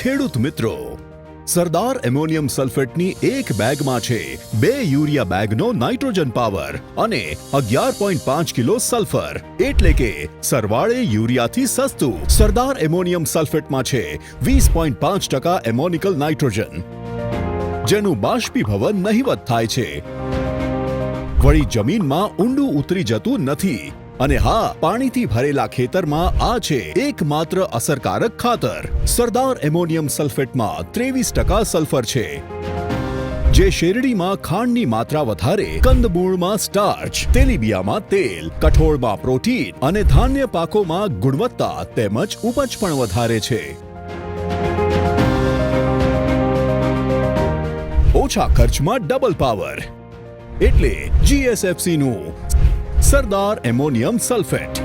ખેડૂત મિત્રો, સરદાર એમોનિયમ સલ્ફેટની એક બેગમાં છે 2 યુરિયા બેગનો નાઇટ્રોજન પાવર અને 11.5 કિલો સલ્ફર, એટલે કે સરવાળે યુરિયાથી સસ્તું. સરદાર એમોનિયમ સલ્ફેટમાં છે 20.5% એમોનિકલ નાઇટ્રોજન, જેનું બાષ્પીભવન નહિવત થાય છે. વળી જમીનમાં ઊંડું ઉતરી જતું નથી. અને હા, પાણીથી ભરેલા ખેતરમાં આ છે એકમાત્ર અસરકારક ખાતર. સરદાર એમોનિયમ સલ્ફેટમાં 23% સલ્ફર છે, જે શેરડીમાં ખાંડની માત્રા વધારે, કંદમૂળમાં સ્ટાર્ચ, તેલીબિયામાં તેલ, કઠોળમાં પ્રોટીન અને ધાન્ય પાકોમાં ગુણવત્તા તેમજ ઉપજ પણ વધારે છે. ઓછા ખર્ચમાં ડબલ પાવર, એટલે GSFC નું સરદાર એમોનિયમ સલ્ફેટ.